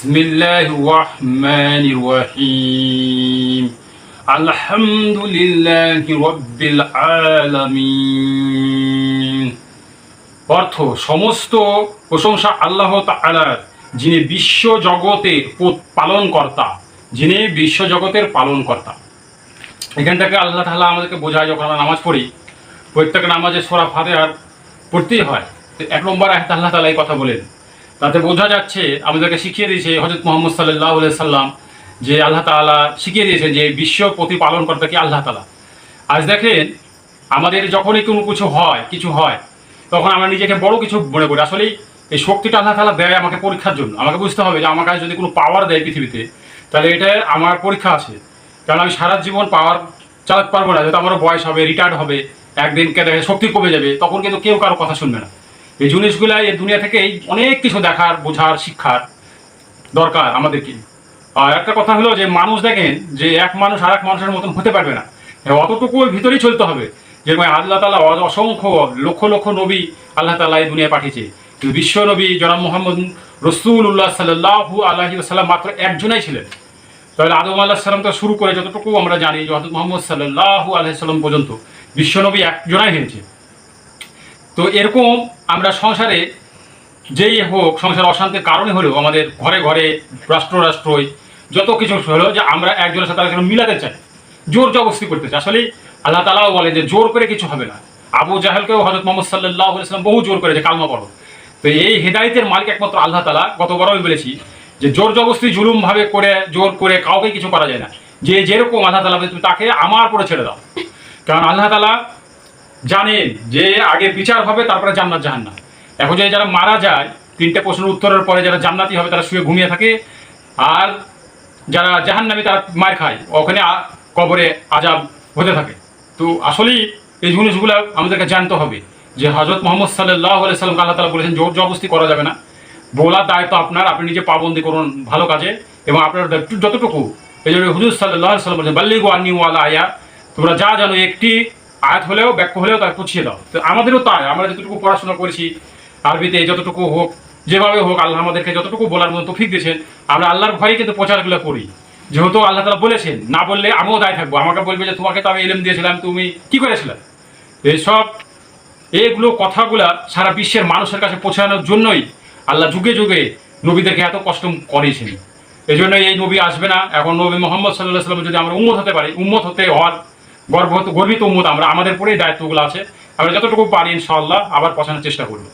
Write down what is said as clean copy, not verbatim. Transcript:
বিসমিল্লাহির রহমানির রহিম। আলহামদুলিল্লাহি রাব্বিল আলামিন। অর্থ, সমস্ত প্রশংসা আল্লাহ তাআলার, যিনি বিশ্ব জগতের পালনকর্তা, যিনি বিশ্ব জগতের পালনকর্তা। এখান থেকে আল্লাহ তাআলা আমাদেরকে বোঝায়, যখন আমরা নামাজ পড়ি, প্রত্যেক নামাজে সূরা ফাতিহা পড়তেই হয়। তো 1 নম্বর আয়াতে আল্লাহ তাআলা এই কথা বলেন। তাতে বোঝা যাচ্ছে, আমাদেরকে শিখিয়ে দিয়েছে হযরত মুহাম্মদ সাল্লাল্লাহু আলাইহি সাল্লাম, যে আল্লাহ তাআলা শিখিয়ে দিয়েছেন যে বিশ্ব প্রতিপালনকর্তা কি আল্লাহ তাআলা। আজ দেখেন, আমাদের যখনই কোনো কিছু হয় তখন আমরা নিজেকে বড় কিছু মনে করি। আসলে এই শক্তিটা আল্লাহ তাআলা দেয় আমাকে পরীক্ষার জন্য। আমাকে বুঝতে হবে যে আমার কাছে যদি কোনো পাওয়ার দেয় পৃথিবীতে, তাহলে এটা আমার পরীক্ষা আছে। কারণ আমি সারা জীবন পাওয়ার চালাতে পারবো না। যেহেতু আমার বয়স হবে, রিটায়ার্ড হবে, একদিনকে দেখে শক্তি কমে যাবে, তখন কিন্তু কেউ কারো কথা শুনবে না। এই জিনিসগুলো এই দুনিয়া থেকে অনেক কিছু দেখার, বোঝার, শিক্ষার দরকার আমাদেরকে। আর একটা কথা হলো যে মানুষ দেখেন যে এক মানুষ আর এক মানুষের মতন হতে পারবে না, অতটুকু ভিতরেই চলতে হবে। যেরকম আল্লাহ তাআলা অসংখ্য লক্ষ লক্ষ নবী আল্লাহ তাআলা এই দুনিয়ায় পাঠিয়েছে, কিন্তু বিশ্ব নবী জনাব মুহাম্মদ রাসূলুল্লাহ সাল্লাল্লাহু আলাইহি ওয়াসাল্লাম মাত্র একজনই ছিলেন। তাহলে আদম আলাইহিস সালাম থেকে শুরু করে যতটুকু আমরা জানি, হযরত মুহাম্মদ সাল্লাল্লাহু আলাইহি ওয়াসাল্লাম পর্যন্ত বিশ্ব নবী একজনই হয়েছে। তো এরকম আমরা সংসারে যেই হোক, সংসার অশান্তির কারণে হলেও আমাদের ঘরে ঘরে, রাষ্ট্রই যত কিছু হলো, যে আমরা একজনের সাথে আরেকজন মিলাতে চাই, জোর জবরদস্তি করতে চাই। আসলে আল্লাহ তাআলাও বলে যে জোর করে কিছু হবে না। আবু জাহেলকেও হযরত মুহাম্মদ সাল্লাল্লাহু আলাইহি ওয়াসাল্লাম বহু জোর করেছে, কালমা পড়ো। তো এই হেদায়েতের মালিক একমাত্র আল্লাহ তাআলা। গতবারও আমি বলেছি যে জোর জবরদস্তি জুলুমভাবে করে, জোর করে কাউকে কিছু করা যায় না। যে যেরকম আল্লাহ তাআলা তুমি তাকে আমার উপরে ছেড়ে দাও। কারণ আল্লাহ তাআলা জানেন যে আগে বিচার হবে, তারপরে জান্নাত জাহান্নাম। এখন যে যারা মারা যায়, 3টে প্রশ্নের উত্তরের পরে যারা জান্নাতি হবে তারা শুয়ে ঘুমিয়ে থাকে, আর যারা জাহান্নামী তারা মার খায়, ওখানে কবরে আযাব হতে থাকে। তো আসলেই এই জিনিসগুলো আমাদেরকে জানতে হবে যে হযরত মুহাম্মদ সাল্লাল্লাহু আলাইহি সাল্লাম আল্লাহ তাআলা বলেছেন জোর জবরদস্তি করা যাবে না। বলার দায়িত্ব আপনার, আপনি নিজে পাবন্দি করুন ভালো কাজে, এবং আপনার যতটুকু, এই জন্য হুজুর সাল্লাল্লাহু আলাইহি সাল্লাম বলেছেন বাল্লিগু আন্নী ওয়ালা আয়া, তোমরা যা জানো একটি আয়াত হলেও, বাক্য হলেও তাকে পৌঁছিয়ে দাও। তো আমাদেরও তাই, আমরা যতটুকু পড়াশোনা করেছি আরবিতে, যতটুকু হোক, যেভাবে হোক, আল্লাহ আমাদেরকে যতটুকু বলার মতো তৌফিক দিয়েছেন, আমরা আল্লাহর ভয়ে কিন্তু প্রচারগুলো করি। যেহেতু আল্লাহ তাআলা বলেছেন, না বললে আমিও দায় থাকবো। আমাকে বলবে যে তোমাকে তো আমি ইলম দিয়েছিলাম, তুমি কি করেছিলে। এইগুলো কথাগুলা সারা বিশ্বের মানুষের কাছে পৌঁছানোর জন্যই আল্লাহ যুগে যুগে নবীদেরকে এত কষ্ট করেছেন। এই জন্য এই নবী আসবে না। এখন নবী মুহাম্মদ সাল্লাল্লাহু আলাইহি ওয়াসাল্লাম যদি আমরা উম্মত হতে পারি, উম্মত হতে হওয়ার গর্বিত উম্মত আমরা, আমাদের পরেই দায়িত্বগুলো আছে। আমরা যতটুকু পারি ইনশাআল্লাহ আবার পৌঁছানোর চেষ্টা করব।